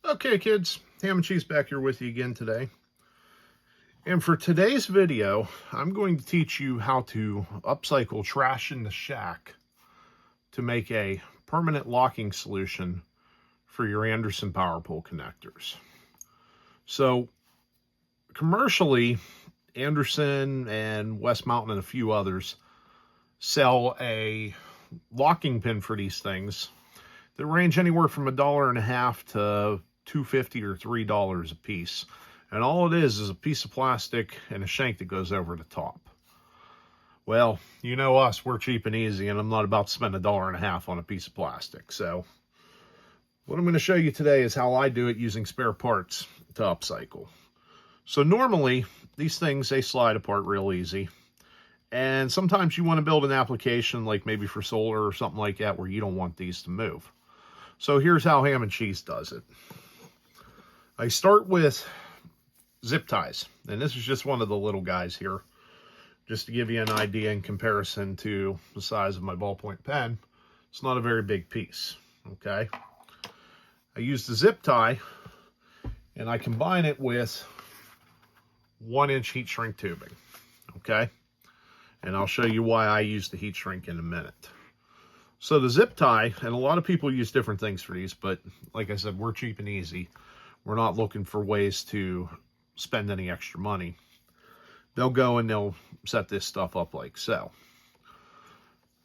Okay, kids, Ham and Cheese back here with you again today. And for today's video, I'm going to teach you how to upcycle trash in the shack to make a permanent locking solution for your Anderson Powerpole connectors. So, commercially, Anderson and West Mountain and a few others sell a locking pin for these things that range anywhere from $1.50 to $2.50 or $3 a piece. And all it is a piece of plastic and a shank that goes over the top. Well, you know us, we're cheap and easy, and I'm not about to spend $1.50 on a piece of plastic. So what I'm going to show you today is how I do it using spare parts to upcycle. So normally, these things, they slide apart real easy. And sometimes you want to build an application like maybe for solar or something like that where you don't want these to move. So here's how Ham and Cheese does it. I start with zip ties, and this is just one of the little guys here, just to give you an idea in comparison to the size of my ballpoint pen. It's not a very big piece, okay? I use the zip tie, and I combine it with 1-inch heat shrink tubing, okay? And I'll show you why I use the heat shrink in a minute. So the zip tie, and a lot of people use different things for these, but like I said, we're cheap and easy. We're not looking for ways to spend any extra money. They'll go and they'll set this stuff up like so.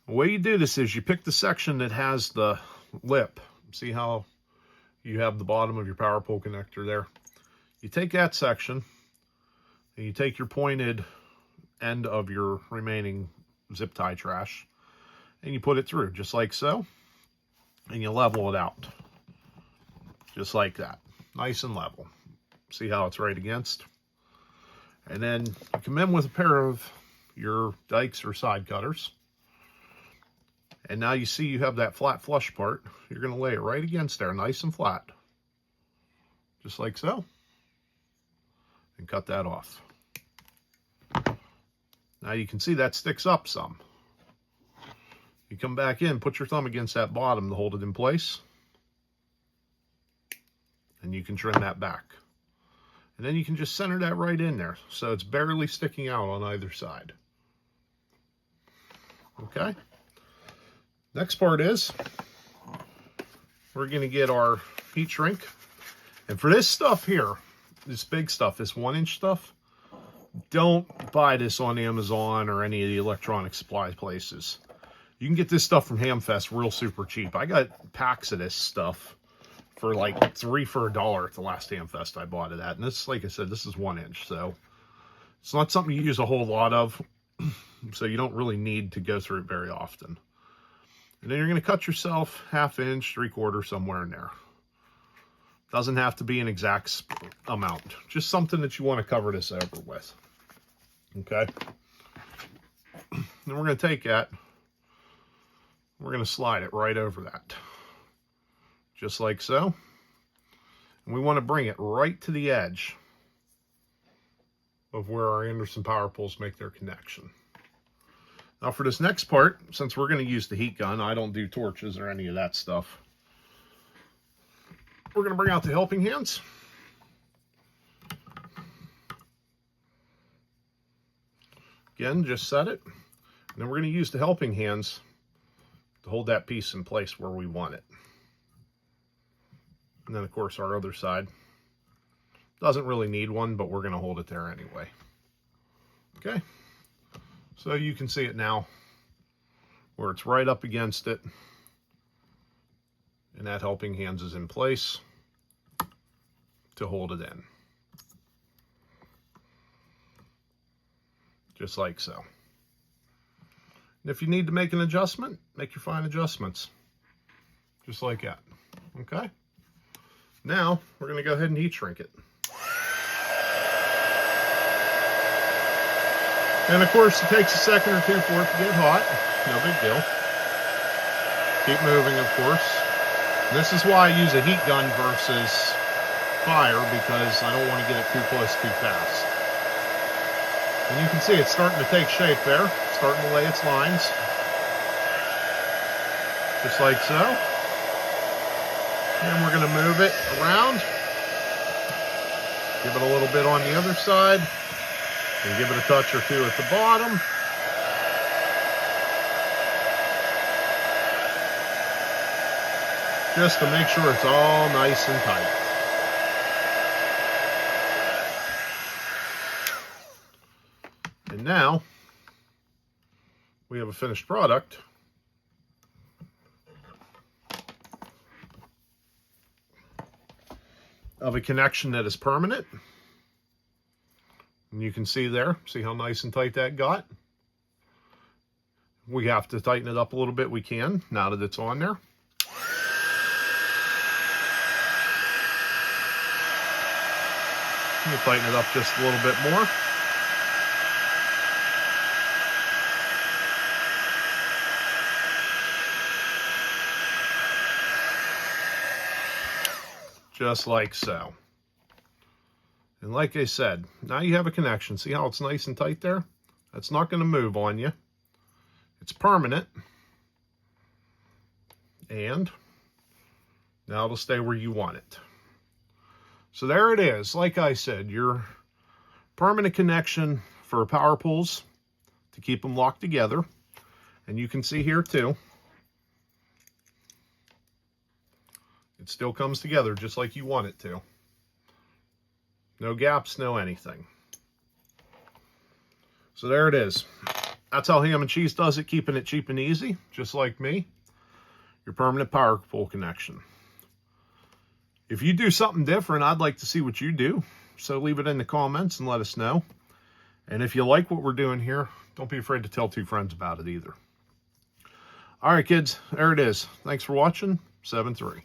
The way you do this is you pick the section that has the lip. See how you have the bottom of your Powerpole connector there? You take that section and you take your pointed end of your remaining zip tie trash and you put it through just like so, and you level it out just like that, nice and level. See how it's right against? And then you come in with a pair of your dikes or side cutters, and now you see you have that flat flush part. You're going to lay it right against there, nice and flat, just like so, and cut that off. Now you can see that sticks up some. You come back in, put your thumb against that bottom to hold it in place, and you can trim that back. And then you can just center that right in there, so it's barely sticking out on either side. Okay? Next part is, we're going to get our heat shrink. And for this stuff here, this big stuff, this 1-inch stuff, don't buy this on Amazon or any of the electronic supply places. You can get this stuff from Hamfest real super cheap. I got packs of this stuff for like 3 for $1 at the last Hamfest I bought it at. And this, like I said, this is 1-inch, so it's not something you use a whole lot of, so you don't really need to go through it very often. And then you're going to cut yourself 1/2 inch, 3/4, somewhere in there. Doesn't have to be an exact amount, just something that you want to cover this over with. Okay? Then we're going to take that, we're going to slide it right over that. Just like so. And we want to bring it right to the edge of where our Anderson Powerpoles make their connection. Now for this next part, since we're going to use the heat gun, I don't do torches or any of that stuff. We're going to bring out the helping hands. Again, just set it. And then we're going to use the helping hands to hold that piece in place where we want it. And then, of course, our other side doesn't really need one, but we're going to hold it there anyway. Okay? So you can see it now where it's right up against it. And that helping hands is in place to hold it in. Just like so. And if you need to make an adjustment, make your fine adjustments. Just like that. Okay? Now, we're going to go ahead and heat shrink it. And of course, it takes a second or two for it to get hot. No big deal. Keep moving, of course. And this is why I use a heat gun versus fire, because I don't want to get it too close too fast. And you can see it's starting to take shape there. It's starting to lay its lines. Just like so. And we're going to move it around. Give it a little bit on the other side. And give it a touch or two at the bottom. Just to make sure it's all nice and tight. And now, we have a finished product. Of a connection that is permanent. And you can see there, see how nice and tight that got? We have to tighten it up a little bit, we can, now that it's on there. We'll tighten it up just a little bit more. Just like so. And like I said, now you have a connection. See how it's nice and tight there? That's not going to move on you. It's permanent. And now it'll stay where you want it. So there it is. Like I said, your permanent connection for power poles to keep them locked together. And you can see here too, it still comes together just like you want it to. No gaps, no anything. So there it is. That's how Ham and Cheese does it, keeping it cheap and easy, just like me. Your permanent power pole connection. If you do something different, I'd like to see what you do. So leave it in the comments and let us know. And if you like what we're doing here, don't be afraid to tell 2 friends about it either. All right, kids, there it is. Thanks for watching. 7-3.